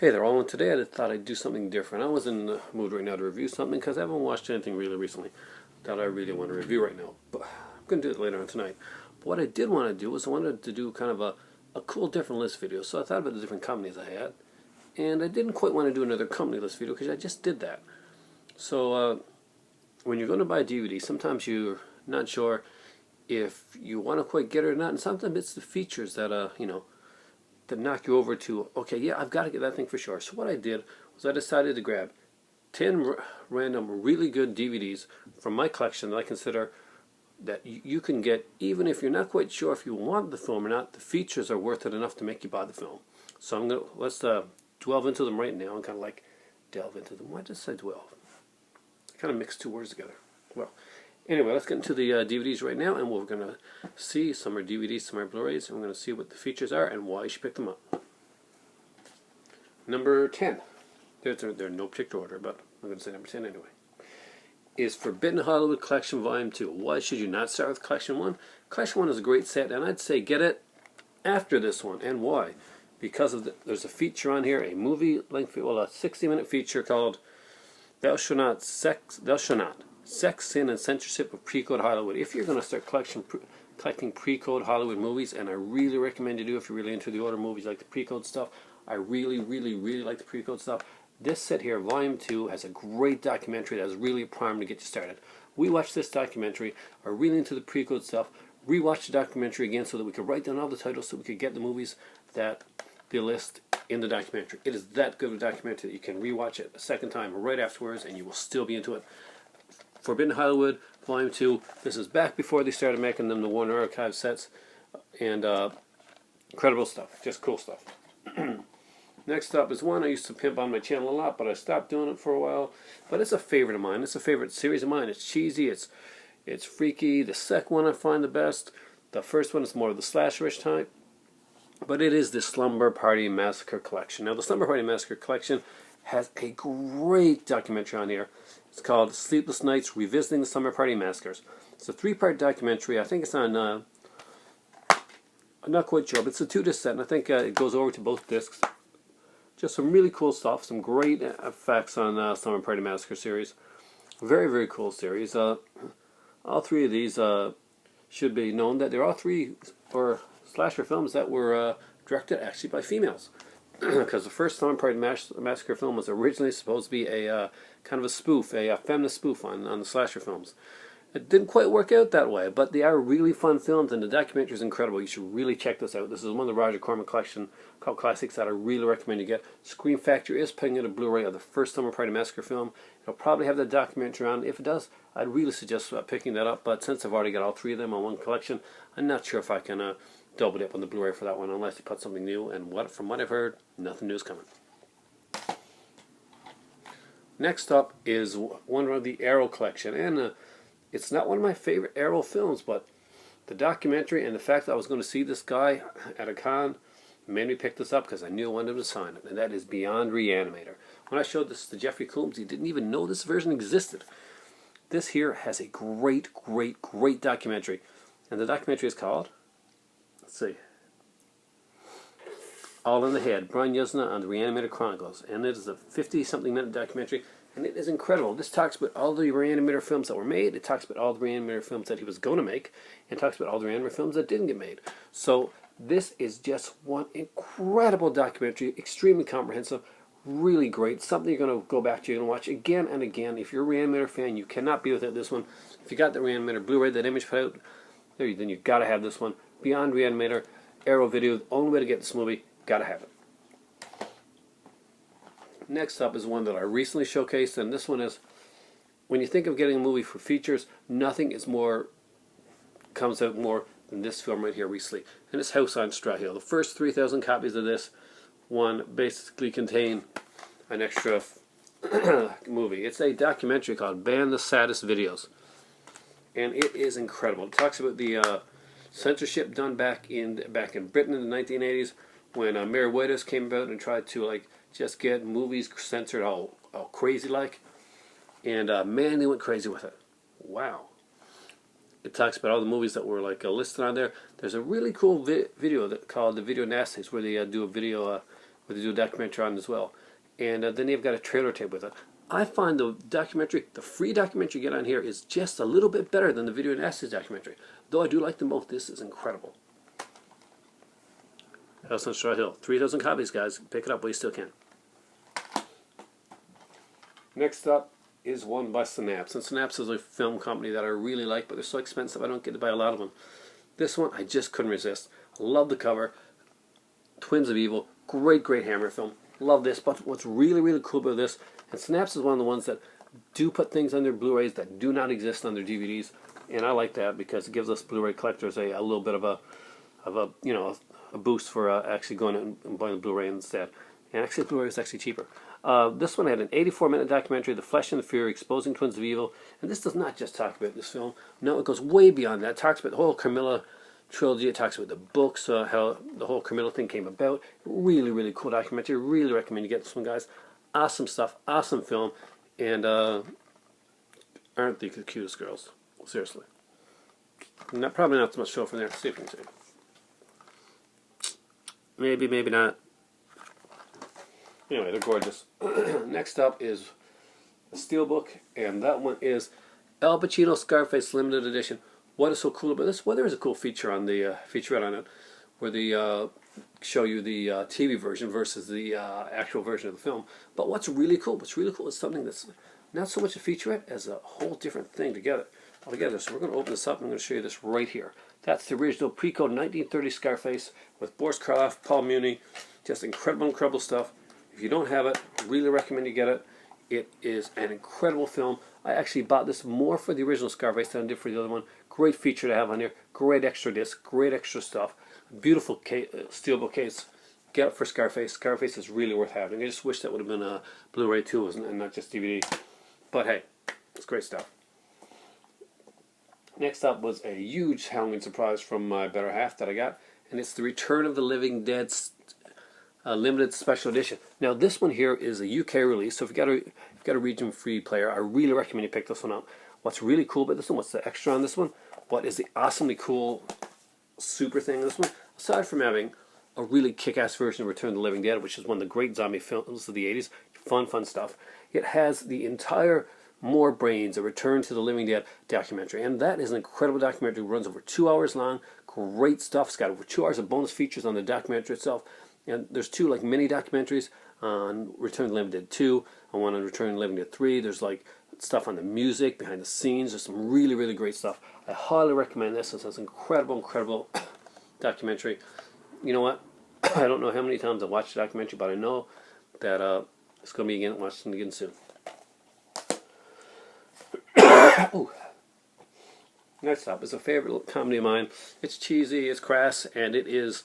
Hey there, all, and today I thought I'd do something different. I was in the mood right now to review something because I haven't watched anything really recently that I really want to review right now. But I'm going to do it later on tonight. But what I did want to do was I wanted to do kind of a cool different list video. So I thought about the different companies I had. And I didn't quite want to do another company list video because I just did that. So when you're going to buy a DVD, sometimes you're not sure if you want to quite get it or not. And sometimes it's the features that, that knock you over to, okay, yeah, I've got to get that thing for sure. So what I did was I decided to grab 10 random really good DVDs from my collection that I consider that you can get even if you're not quite sure if you want the film or not. The features are worth it enough to make you buy the film. So let's delve into them right now and kind of like delve into them. Why did I say delve? I kind of mixed two words together. Well, anyway, let's get into the DVDs right now, and we're going to see some are DVDs, some are Blu-rays, and we're going to see what the features are and why you should pick them up. Number 10. They're in no particular order, but I'm going to say number 10 anyway. Is Forbidden Hollywood Collection Volume 2. Why should you not start with Collection 1? Collection 1 is a great set, and I'd say get it after this one. And why? Because there's a feature on here, a movie-length, well, a 60-minute feature called Thou Shall Not, Sex, Sin, and Censorship of Pre-Code Hollywood. If you're going to start collecting pre-code Hollywood movies, and I really recommend you do if you're really into the older movies like the pre-code stuff, I really like the pre-code stuff. This set here, Volume 2, has a great documentary that is really primed to get you started. We watched this documentary, are really into the pre-code stuff, rewatched the documentary again so that we could write down all the titles so we could get the movies that they list in the documentary. It is that good of a documentary that you can rewatch it a second time right afterwards and you will still be into it. Forbidden Hollywood, Volume 2. This is back before they started making them the Warner Archive sets. And incredible stuff. Just cool stuff. Next up is one I used to pimp on my channel a lot, but I stopped doing it for a while. But it's a favorite of mine. It's a favorite series of mine. It's cheesy. It's freaky. The second one I find the best. The first one is more of the slasherish type. But it is the Slumber Party Massacre Collection. Now, the Slumber Party Massacre Collection has a great documentary on here. It's called Sleepless Nights, Revisiting the Slumber Party Massacres. It's a 3-part documentary. I think it's on, I'm not quite sure, but it's a 2-disc set, and I think it goes over to both discs. Just some really cool stuff, some great effects on Slumber Party Massacre series. Very cool series. All three of these should be known that they're all three slasher films that were directed actually by females. Because the first Slumber Party Massacre film was originally supposed to be a kind of a spoof, a feminist spoof on the slasher films. It didn't quite work out that way, but they are really fun films, and the documentary is incredible. You should really check this out. This is one of the Roger Corman collection called classics that I really recommend you get. Scream Factory is putting out a Blu-ray of the first Slumber Party Massacre film. It'll probably have the documentary on. If it does, I'd really suggest picking that up, but since I've already got all three of them on one collection, I'm not sure if I can double it up on the Blu-ray for that one unless they put something new, and from what I've heard, nothing new is coming. Next up is one of the Arrow collection, and it's not one of my favorite Arrow films, but the documentary and the fact that I was going to see this guy at a con made me pick this up because I knew I wanted him to sign it, and that is Beyond Reanimator. When I showed this to Jeffrey Combs, he didn't even know this version existed. This here has a great documentary, and the documentary is called, let's see, All in the Head, Brian Yuzna on the Reanimator Chronicles, and it is a 50-something minute documentary, and it is incredible. This talks about all the Reanimator films that were made, it talks about all the Reanimator films that he was going to make, and it talks about all the Reanimator films that didn't get made. So this is just one incredible documentary, extremely comprehensive, really great, something you're going to go back to and watch again and again. If you're a Reanimator fan, you cannot be without this one. If you got the Reanimator Blu-ray that Image put out, then you've got to have this one. Beyond Reanimator, Arrow Video, the only way to get this movie, got to have it. Next up is one that I recently showcased, and this one is, when you think of getting a movie for features, nothing comes out more than this film right here recently, and it's House on Straw Hill. The first 3,000 copies of this one basically contain an extra movie. It's a documentary called Ban the Saddest Videos, and it is incredible. It talks about the censorship done back in Britain in the 1980s when Mary Whitehouse came about and tried to just get movies censored all crazy like, and man, they went crazy with it. Wow. It talks about all the movies that were listed on there. There's a really cool video called The Video Nasties, where they do a video where they do a documentary on as well. And then they've got a trailer tape with it. I find the documentary, the free documentary you get on here, is just a little bit better than the Video Nasties documentary. Though I do like them both, this is incredible. House on Straw Hill. 3,000 copies, guys. Pick it up while you still can. Next up is one by Synapse. And Synapse is a film company that I really like, but they're so expensive I don't get to buy a lot of them. This one I just couldn't resist. Love the cover. Twins of Evil. Great, great Hammer film. Love this, but what's really, really cool about this, and Synapse is one of the ones that do put things on their Blu-rays that do not exist on their DVDs, and I like that because it gives us Blu-ray collectors a little bit of a boost for actually going out and buying the Blu-ray instead. And actually, Blu-ray is actually cheaper. This one had an 84-minute documentary, The Flesh and the Fury, Exposing Twins of Evil, and this does not just talk about this film. No, it goes way beyond that. It talks about the whole Carmilla trilogy. It talks about the books, how the whole Carmilla thing came about. Really, really cool documentary. Really recommend you get this one, guys. Awesome stuff. Awesome film. And aren't they the cutest girls? Seriously. Probably not so much show from there. See if you can see. Maybe, maybe not. Anyway, they're gorgeous. Next up is a Steelbook, and that one is Al Pacino Scarface Limited Edition. What is so cool about this? Well, there is a cool feature on the featurette on it, where they show you the TV version versus the actual version of the film. But what's really cool is something that's not so much a featurette as a whole different thing together. Altogether. So we're going to open this up and I'm going to show you this right here. That's the original pre-code 1930 Scarface with Boris Karloff, Paul Muni. Just incredible, incredible stuff. If you don't have it, really recommend you get it. It is an incredible film. I actually bought this more for the original Scarface than I did for the other one. Great feature to have on here. Great extra disc. Great extra stuff. Beautiful steelbook case. Get it for Scarface. Scarface is really worth having. I just wish that would have been a Blu-ray too, and not just DVD. But hey, it's great stuff. Next up was a huge Halloween surprise from my better half that I got, and it's the Return of the Living Dead limited special edition. Now this one here is a UK release, so if you've got a region-free player, I really recommend you pick this one up. What's really cool about this one, what's the extra on this one, what is the awesomely cool super thing in this one, aside from having a really kick-ass version of Return of the Living Dead, which is one of the great zombie films of the 80s, fun stuff, it has the entire More Brains, a Return to the Living Dead documentary, and that is an incredible documentary. It runs over 2 hours long, great stuff. It's got over 2 hours of bonus features on the documentary itself. And there's two like mini documentaries on Return to the Living Dead 2, and one on Return to the Living Dead 3. There's like stuff on the music, behind the scenes. There's some really, really great stuff. I highly recommend this. It's an incredible, incredible documentary. You know what? I don't know how many times I've watched the documentary, but I know that it's going to be watching again soon. Ooh. Next up is a favorite comedy of mine. It's cheesy, it's crass, and it is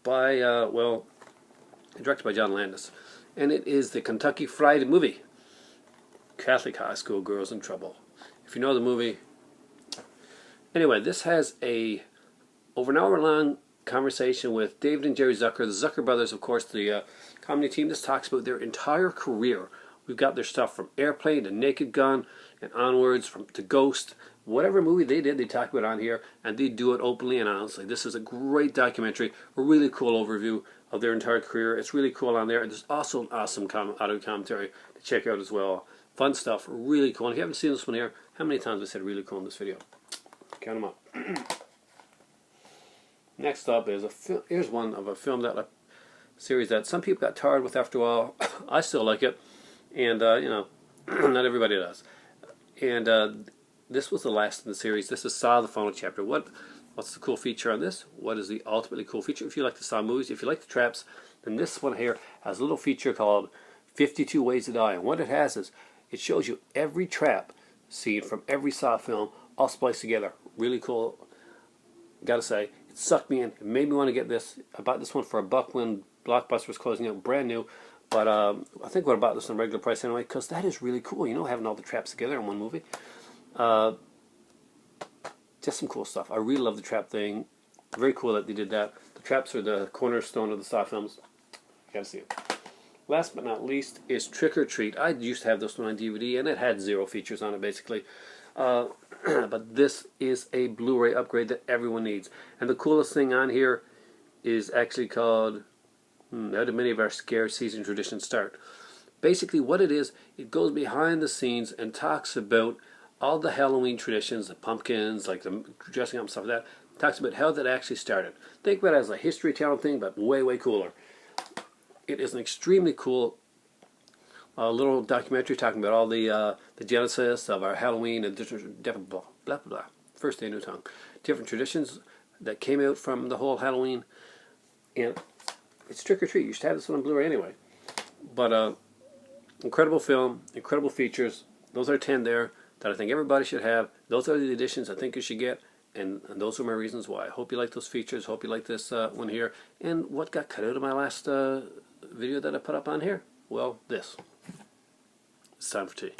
by, directed by John Landis. And it is the Kentucky Fried Movie. Catholic High School Girls in Trouble. If you know the movie. Anyway, this has over an hour-long conversation with David and Jerry Zucker, the Zucker brothers, of course, the comedy team. This talks about their entire career. We've got their stuff from Airplane to Naked Gun and onwards, to Ghost. Whatever movie they did, they talk about on here, and they do it openly and honestly. This is a great documentary, a really cool overview of their entire career. It's really cool on there, and there's also an awesome audio commentary to check out as well. Fun stuff, really cool. And if you haven't seen this one here, how many times I said really cool in this video? Count them up. Next up is here's one of a film series that some people got tired with after a while. I still like it, and not everybody does. And this was the last in the series. This is Saw, the final chapter. What's the cool feature on this? What is the ultimately cool feature? If you like the Saw movies, if you like the traps, then this one here has a little feature called 52 Ways to Die. And what it has is it shows you every trap scene from every Saw film all spliced together. Really cool. Gotta say, it sucked me in. It made me want to get this. I bought this one for $1 when Blockbuster was closing out, brand new. But I think I would have bought this on regular price anyway, because that is really cool. You know, having all the traps together in one movie. Just some cool stuff. I really love the trap thing. Very cool that they did that. The traps are the cornerstone of the Saw films. You gotta see it. Last but not least is Trick or Treat. I used to have this one on DVD, and it had 0 features on it, basically. But this is a Blu-ray upgrade that everyone needs. And the coolest thing on here is actually called How do many of our scare season traditions start? Basically, what it is, it goes behind the scenes and talks about all the Halloween traditions, the pumpkins, like the dressing up and stuff like that. Talks about how that actually started. Think about it as a history telling thing, but way, way cooler. It is an extremely cool little documentary talking about all the genesis of our Halloween and different blah, blah, blah. First day, new tongue. Different traditions that came out from the whole Halloween. And it's trick or treat. You should have this one on Blu-ray anyway. But incredible film, incredible features. Those are 10 there that I think everybody should have. Those are the editions I think you should get. And those are my reasons why. I hope you like those features. Hope you like this one here. And what got cut out of my last video that I put up on here? Well, this. It's time for tea.